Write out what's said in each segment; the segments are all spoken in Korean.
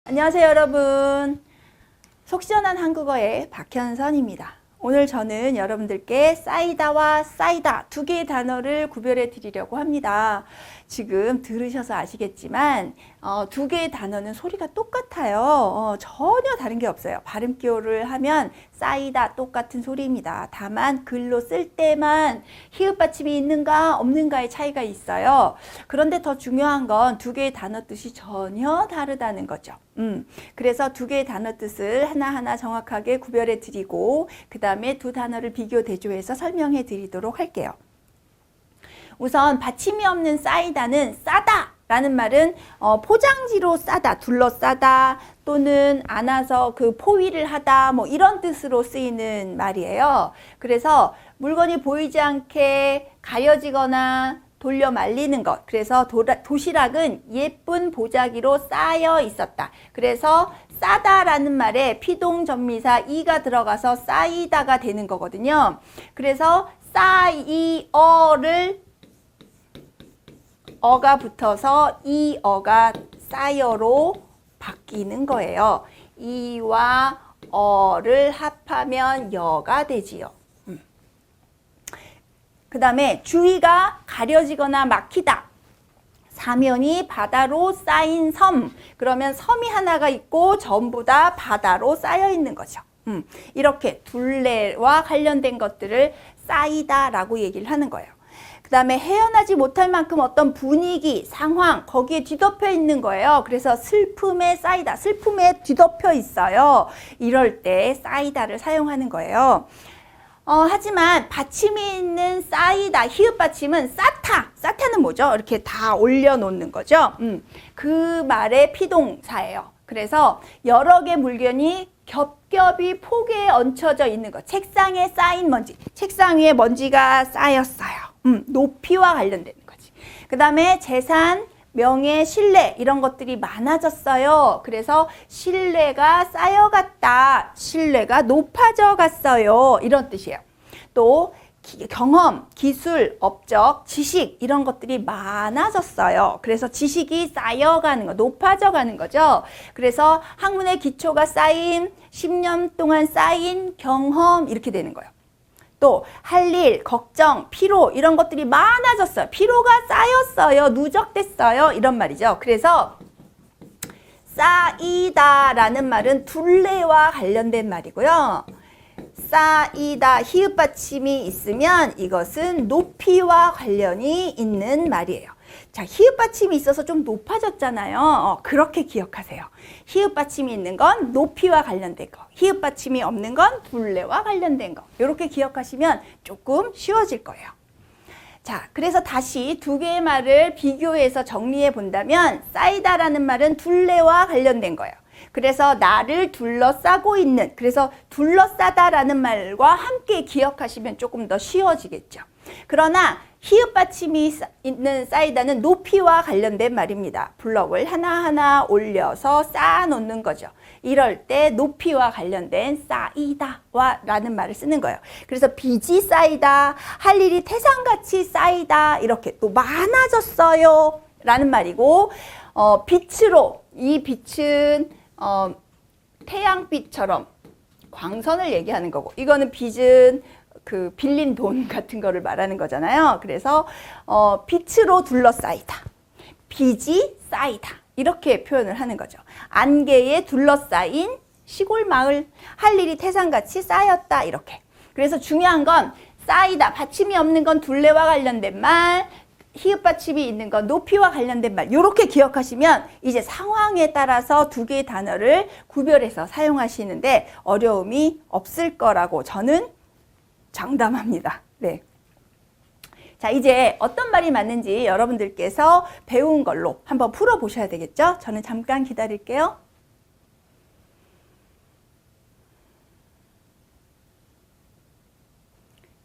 안녕하세요, 여러분. 속 시원한 한국어의 박현선입니다. 오늘 저는 여러분들께 싸이다와 싸이다 두 개의 단어를 구별해 드리려고 합니다. 지금 들으셔서 아시겠지만 두 개의 단어는 소리가 똑같아요. 전혀 다른 게 없어요. 발음 기호를 하면 싸이다 똑같은 소리입니다. 다만 글로 쓸 때만 히읗 받침이 있는가 없는가의 차이가 있어요. 그런데 더 중요한 건 두 개의 단어 뜻이 전혀 다르다는 거죠. 그래서 두 개의 단어 뜻을 하나하나 정확하게 구별해 드리고 그 다음에 두 단어를 비교 대조해서 설명해 드리도록 할게요. 우선 받침이 없는 싸이다는 싸다 라는 말은 포장지로 싸다, 둘러싸다 또는 안아서 그 포위를 하다 뭐 이런 뜻으로 쓰이는 말이에요. 그래서 물건이 보이지 않게 가려지거나 돌려 말리는 것. 그래서 도시락은 예쁜 보자기로 쌓여 있었다. 그래서 싸다라는 말에 피동전미사 이가 들어가서 싸이다가 되는 거거든요. 그래서 싸이어를 어가 붙어서 이 어가 싸여로 바뀌는 거예요. 이와 어를 합하면 여가 되지요. 그 다음에 주위가 가려지거나 막히다. 사면이 바다로 쌓인 섬. 그러면 섬이 하나가 있고 전부 다 바다로 쌓여 있는 거죠. 이렇게 둘레와 관련된 것들을 쌓이다라고 얘기를 하는 거예요. 그 다음에 헤어나지 못할 만큼 어떤 분위기, 상황, 거기에 뒤덮여 있는 거예요. 그래서 슬픔에 쌓이다, 슬픔에 뒤덮여 있어요. 이럴 때 쌓이다를 사용하는 거예요. 하지만 받침이 있는 싸이다, 히읗 받침은 싸타. 싸타는 뭐죠? 이렇게 다 올려놓는 거죠. 그 말의 피동사예요. 그래서 여러 개 물건이 겹겹이 폭에 얹혀져 있는 것. 책상에 쌓인 먼지. 책상 위에 먼지가 쌓였어요. 높이와 관련되는 거지. 그 다음에 재산, 명예, 신뢰 이런 것들이 많아졌어요. 그래서 신뢰가 쌓여갔다. 신뢰가 높아져 갔어요. 이런 뜻이에요. 또 경험, 기술, 업적, 지식 이런 것들이 많아졌어요. 그래서 지식이 쌓여가는 거, 높아져가는 거죠. 그래서 학문의 기초가 쌓인, 10년 동안 쌓인 경험 이렇게 되는 거예요. 또 할 일, 걱정, 피로 이런 것들이 많아졌어요. 피로가 쌓였어요. 누적됐어요. 이런 말이죠. 그래서 쌓이다라는 말은 둘레와 관련된 말이고요. 쌓이다, 히읗 받침이 있으면 이것은 높이와 관련이 있는 말이에요. 자, 히읗 받침이 있어서 좀 높아졌잖아요. 그렇게 기억하세요. 히읗 받침이 있는 건 높이와 관련된 거, 히읗 받침이 없는 건 둘레와 관련된 거. 이렇게 기억하시면 조금 쉬워질 거예요. 자, 그래서 다시 두 개의 말을 비교해서 정리해 본다면 쌓이다라는 말은 둘레와 관련된 거예요. 그래서 나를 둘러싸고 있는, 그래서 둘러싸다라는 말과 함께 기억하시면 조금 더 쉬워지겠죠. 그러나 히읗 받침이 있는 쌓이다는 높이와 관련된 말입니다. 블럭을 하나하나 올려서 쌓아놓는 거죠. 이럴 때 높이와 관련된 쌓이다 라는 말을 쓰는 거예요. 그래서 빚이 쌓이다, 할 일이 태산같이 쌓이다, 이렇게 또 많아졌어요 라는 말이고, 빛으로, 이 빛은 태양빛처럼 광선을 얘기하는 거고, 이거는 빚은 그 빌린 돈 같은 거를 말하는 거잖아요. 그래서 빛으로 둘러싸이다, 빚이 쌓이다 이렇게 표현을 하는 거죠. 안개에 둘러싸인 시골 마을, 할 일이 태산같이 쌓였다 이렇게. 그래서 중요한 건 쌓이다, 받침이 없는 건 둘레와 관련된 말, 히읗 받침이 있는 건 높이와 관련된 말, 이렇게 기억하시면 이제 상황에 따라서 두 개의 단어를 구별해서 사용하시는데 어려움이 없을 거라고 저는 장담합니다. 네. 자, 이제 어떤 말이 맞는지 여러분들께서 배운 걸로 한번 풀어보셔야 되겠죠? 저는 잠깐 기다릴게요.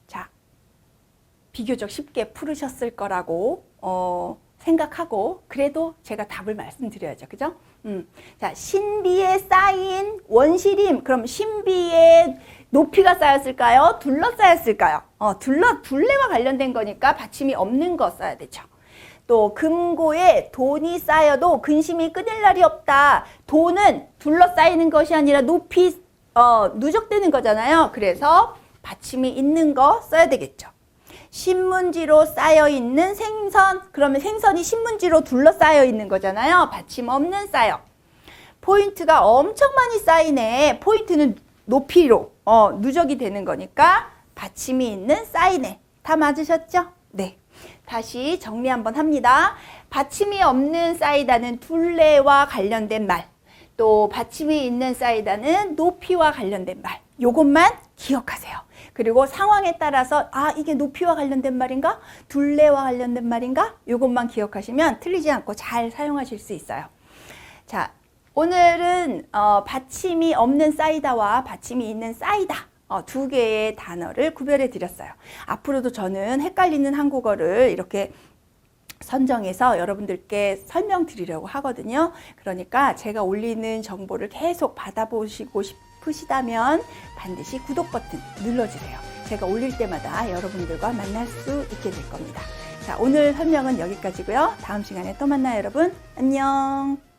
자, 비교적 쉽게 풀으셨을 거라고 생각하고 그래도 제가 답을 말씀드려야죠. 그죠? 자, 신비에 쌓인 원시림. 그럼 신비에 높이가 쌓였을까요? 둘러싸였을까요? 둘레와 관련된 거니까 받침이 없는 거 써야 되죠. 또 금고에 돈이 쌓여도 근심이 끊일 날이 없다. 돈은 둘러싸이는 것이 아니라 높이 누적되는 거잖아요. 그래서 받침이 있는 거 써야 되겠죠. 신문지로 쌓여있는 생선, 그러면 생선이 신문지로 둘러싸여 있는 거잖아요. 받침 없는 쌓여. 포인트가 엄청 많이 쌓이네. 포인트는 높이로 누적이 되는 거니까 받침이 있는 쌓이네. 다 맞으셨죠? 네. 다시 정리 한번 합니다. 받침이 없는 쌓이다는 둘레와 관련된 말, 또 받침이 있는 쌓이다는 높이와 관련된 말, 요것만 기억하세요. 그리고 상황에 따라서 이게 높이와 관련된 말인가? 둘레와 관련된 말인가? 요것만 기억하시면 틀리지 않고 잘 사용하실 수 있어요. 자, 오늘은 받침이 없는 쌓이다와 받침이 있는 쌓이다 두 개의 단어를 구별해 드렸어요. 앞으로도 저는 헷갈리는 한국어를 이렇게 선정해서 여러분들께 설명드리려고 하거든요. 그러니까 제가 올리는 정보를 계속 받아보시고 싶으시다면 반드시 구독 버튼 눌러주세요. 제가 올릴 때마다 여러분들과 만날 수 있게 될 겁니다. 자, 오늘 설명은 여기까지고요. 다음 시간에 또 만나요, 여러분. 안녕.